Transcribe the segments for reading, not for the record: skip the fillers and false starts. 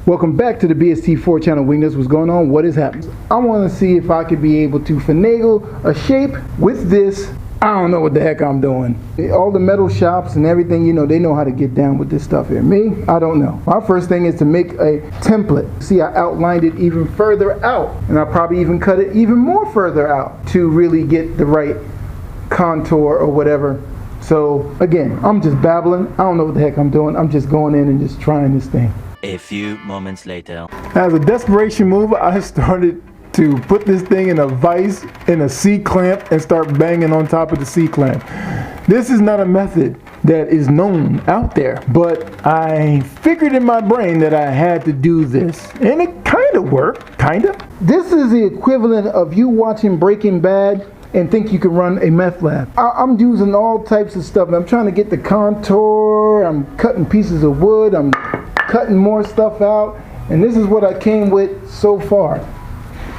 Welcome back to the BST4 channel. Wingness, what's going on? What is happening? I want to see if I could be able to finagle a shape with this. I don't know what the heck I'm doing. All the metal shops and everything, you know, they know how to get down with this stuff here. Me, I don't know. My first thing is to make a template. See, I outlined it even further out, and I'll probably even cut it even more further out to really get the right contour or whatever. So again, I'm just babbling. I don't know what the heck I'm doing. I'm just going in and just trying this thing. A few moments later. As a desperation move, I started to put this thing in a vise, in a C-clamp, and start banging on top of the C-clamp. This is not a method that is known out there, but I figured in my brain that I had to do this, and it kind of worked, kind of. This is the equivalent of you watching Breaking Bad and think you can run a meth lab. I'm using all types of stuff. I'm trying to get the contour, I'm cutting pieces of wood, I'm cutting more stuff out, and this is what I came with so far.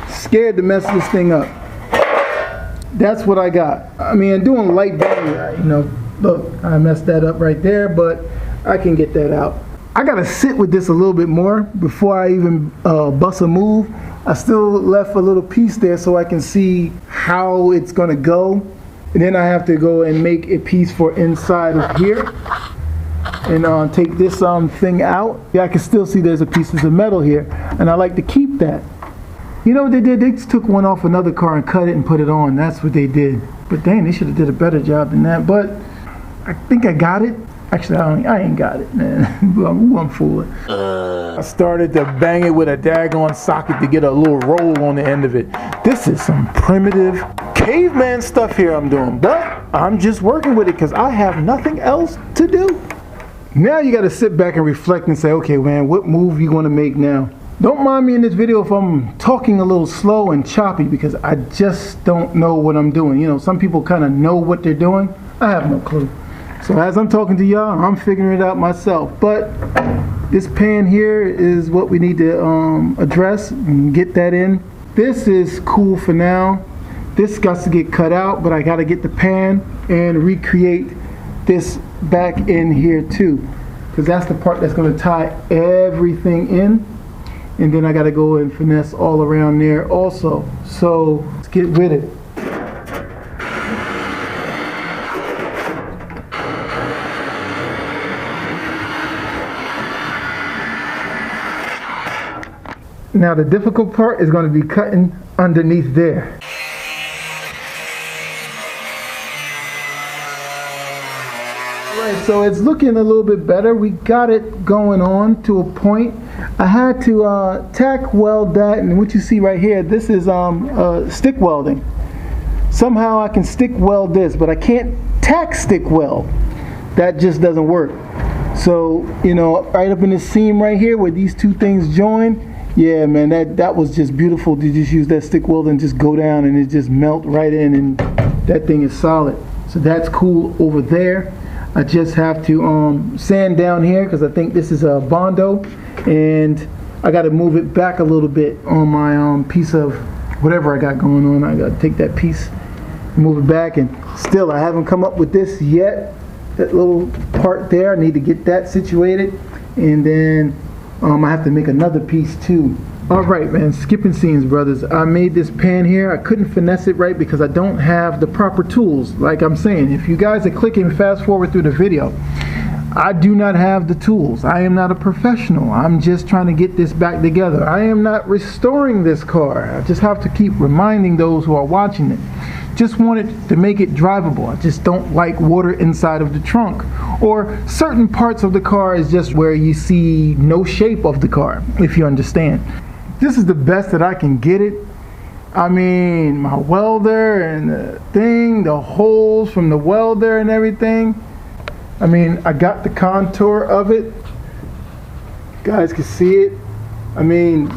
Scared to mess this thing up. That's what I got. I mean, doing light banging, you know, look, I messed that up right there, but I can get that out. I gotta sit with this a little bit more before I even bust a move. I still left a little piece there so I can see how it's gonna go. And then I have to go and make a piece for inside of here. And take this thing out. Yeah, I can still see there's a pieces of metal here, and I like to keep that. You know what they did? They just took one off another car and cut it and put it on. That's what they did. But dang, they should have did a better job than that. But I think I got it. Actually, I ain't got it, man. I'm fooling. I started to bang it with a daggone socket to get a little roll on the end of it. This is some primitive caveman stuff here I'm doing, but I'm just working with it because I have nothing else to do. Now you got to sit back and reflect and say, okay, man, what move you want to make now? Don't mind me in this video if I'm talking a little slow and choppy because I just don't know what I'm doing. You know, some people kind of know what they're doing. I have no clue. So as I'm talking to y'all, I'm figuring it out myself. But this pan here is what we need to address and get that in. This is cool for now. This got to get cut out, but I got to get the pan and recreate this back in here too, because that's the part that's going to tie everything in, and then I got to go and finesse all around there also. So let's get with it. Now the difficult part is going to be cutting underneath there. Alright, so it's looking a little bit better. We got it going on to a point. I had to tack weld that, and what you see right here, this is stick welding. Somehow I can stick weld this, but I can't tack stick weld. That just doesn't work. So, you know, right up in this seam right here where these two things join, yeah, man, that was just beautiful to just use that stick weld and just go down and it just melt right in, and that thing is solid. So that's cool over there. I just have to sand down here because I think this is a Bondo, and I got to move it back a little bit on my piece of whatever I got going on. I got to take that piece, move it back, and still I haven't come up with this yet. That little part there, I need to get that situated, and then I have to make another piece too. Alright, man, skipping scenes, brothers. I made this pan here. I couldn't finesse it right because I don't have the proper tools. Like I'm saying, if you guys are clicking fast forward through the video, I do not have the tools. I am not a professional. I'm just trying to get this back together. I am not restoring this car. I just have to keep reminding those who are watching it. Just wanted to make it drivable. I just don't like water inside of the trunk, or certain parts of the car is just where you see no shape of the car, if you understand. This is the best that I can get it. I mean, my welder and the thing, the holes from the welder and everything. I mean, I got the contour of it. You guys can see it. I mean,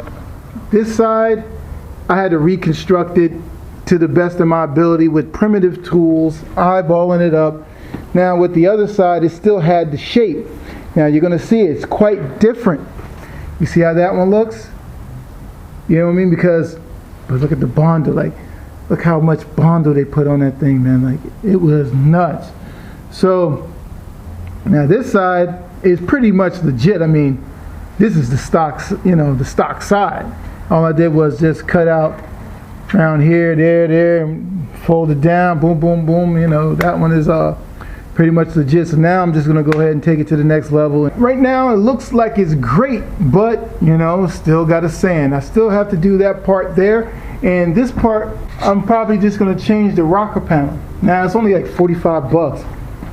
this side, I had to reconstruct it to the best of my ability with primitive tools, eyeballing it up. Now with the other side, it still had the shape. Now you're gonna see it's quite different. You see how that one looks? You know what I mean? Because, but look at the Bondo, like, look how much Bondo they put on that thing, man. Like, it was nuts. So, now this side is pretty much legit. I mean, This is the stock, the stock side. All I did was just cut out around here, there, and fold it down, boom, boom, boom. That one is pretty much legit. So now I'm just gonna go ahead and take it to the next level. Right now it looks like it's great, but still got to sand. I still have to do that part there, and this part I'm probably just gonna change the rocker panel. Now it's only like 45 bucks.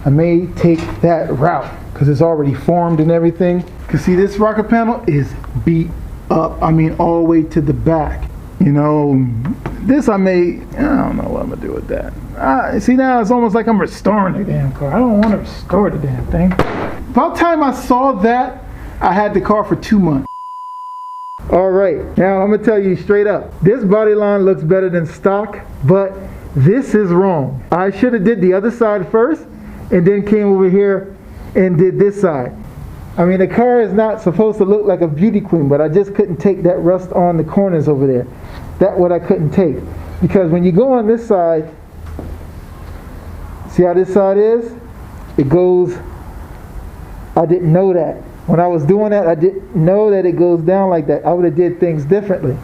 I may take that route because it's already formed and everything. Cause see, this rocker panel is beat up. I mean, all the way to the back. This I don't know what I'm gonna do with that. See, now it's almost like I'm restoring the damn car. I don't want to restore the damn thing. About time I saw that, I had the car for 2 months. All right, now I'm gonna tell you straight up. This body line looks better than stock, but this is wrong. I should have did the other side first, and then came over here and did this side. I mean, the car is not supposed to look like a beauty queen, but I just couldn't take that rust on the corners over there. That's what I couldn't take. Because when you go on this side, see how this side is? It goes, I didn't know that. When I was doing that, I didn't know that it goes down like that. I would have did things differently.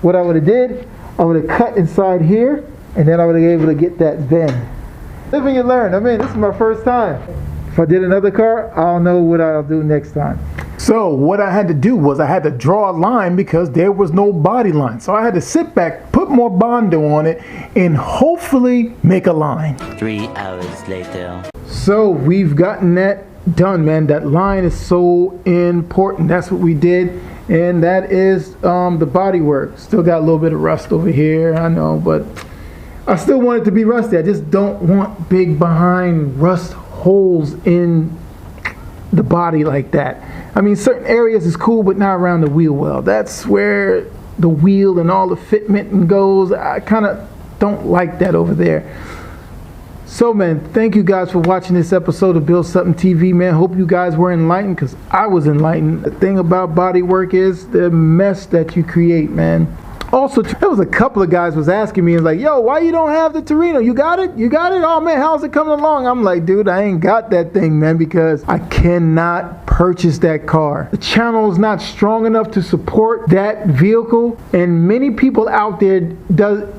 What I would have did, I would have cut inside here, and then I would have been able to get that bend. Live and you learn. I mean, this is my first time. If I did another car, I don't know what I'll do next time. So what I had to do was I had to draw a line because there was no body line. So I had to sit back, put more Bondo on it, and hopefully make a line. 3 hours later. So we've gotten that done, man. That line is so important. That's what we did. And that is the body work. Still got a little bit of rust over here, I know, but I still want it to be rusty. I just don't want big behind rust holes in the body like that. I mean, certain areas is cool, but not around the wheel well. That's where the wheel and all the fitment goes. I kind of don't like that over there. So, man, thank you guys for watching this episode of Build Something TV, man. Hope you guys were enlightened, because I was enlightened. The thing about body work is the mess that you create, man. Also, there was a couple of guys was asking me, like, yo, why you don't have the Torino? You got it? You got it? Oh, man, how's it coming along? I'm like, dude, I ain't got that thing, man, because I cannot purchase that car. The channel is not strong enough to support that vehicle, and many people out there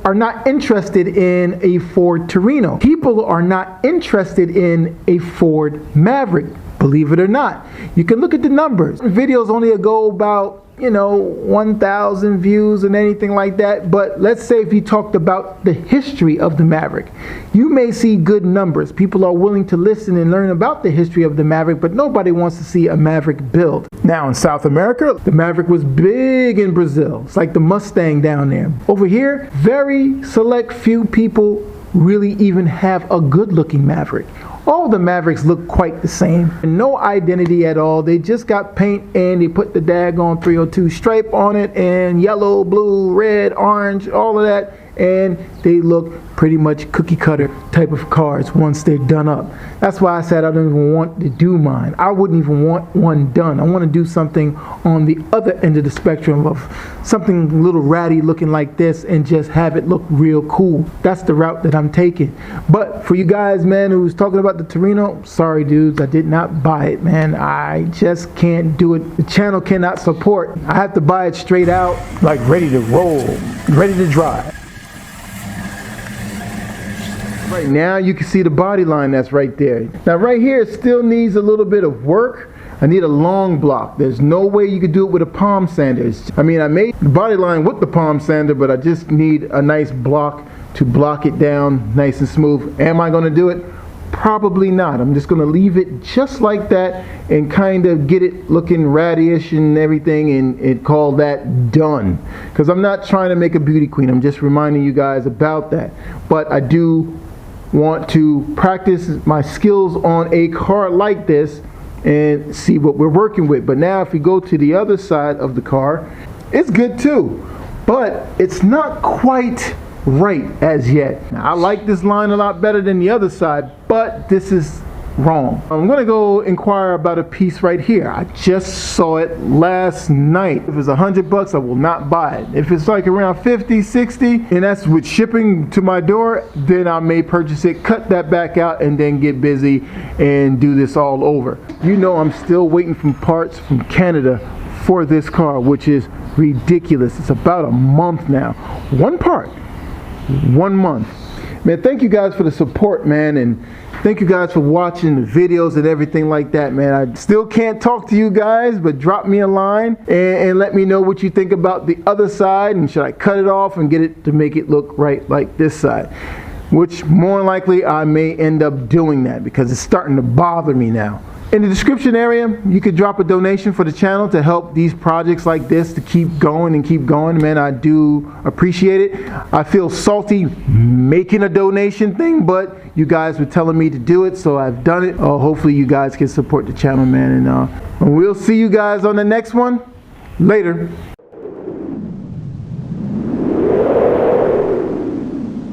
are not interested in a Ford Torino. People are not interested in a Ford Maverick, believe it or not. You can look at the numbers. Videos only go about 1,000 views and anything like that. But let's say if you talked about the history of the Maverick, you may see good numbers. People are willing to listen and learn about the history of the Maverick, but nobody wants to see a Maverick build. Now in South America, the Maverick was big in Brazil. It's like the Mustang down there. Over here, very select few people really even have a good looking Maverick. All the Mavericks look quite the same. No identity at all. They just got paint and they put the daggone 302 stripe on it, and yellow, blue, red, orange, all of that. And they look pretty much cookie cutter type of cars once they're done up. That's why I said I don't even want to do mine. I wouldn't even want one done. I want to do something on the other end of the spectrum, of something a little ratty looking like this and just have it look real cool. That's the route that I'm taking. But for you guys, man, who's talking about the Torino, sorry dudes, I did not buy it, man. I just can't do it. The channel cannot support. I have to buy it straight out, like ready to roll, ready to drive. Right now you can see the body line that's right there. Now right here it still needs a little bit of work. I need a long block. There's no way you could do it with a palm sander. I mean, I made the body line with the palm sander, but I just need a nice block to block it down nice and smooth. Am I going to do it? Probably not. I'm just going to leave it just like that and kind of get it looking ratty-ish and everything, and call that done. Because I'm not trying to make a beauty queen. I'm just reminding you guys about that. But I do want to practice my skills on a car like this and see what we're working with. But now if we go to the other side of the car, it's good too, but it's not quite right as yet. Now, I like this line a lot better than the other side, but this is wrong. I'm gonna go inquire about a piece right here. I just saw it last night. If it's $100, I will not buy it. If it's like around 50, 60, and that's with shipping to my door, then I may purchase it, cut that back out, and then get busy and do this all over. You know, I'm still waiting for parts from Canada for this car, which is ridiculous. It's about a month now. One part, 1 month. Man, thank you guys for the support, man, and thank you guys for watching the videos and everything like that, man. I still can't talk to you guys, but drop me a line and let me know what you think about the other side, and should I cut it off and get it to make it look right like this side, which more likely I may end up doing that because it's starting to bother me now. In the description area, you could drop a donation for the channel to help these projects like this to keep going and keep going. Man, I do appreciate it. I feel salty making a donation thing, but you guys were telling me to do it, so I've done it. Hopefully you guys can support the channel, man, and we'll see you guys on the next one. Later.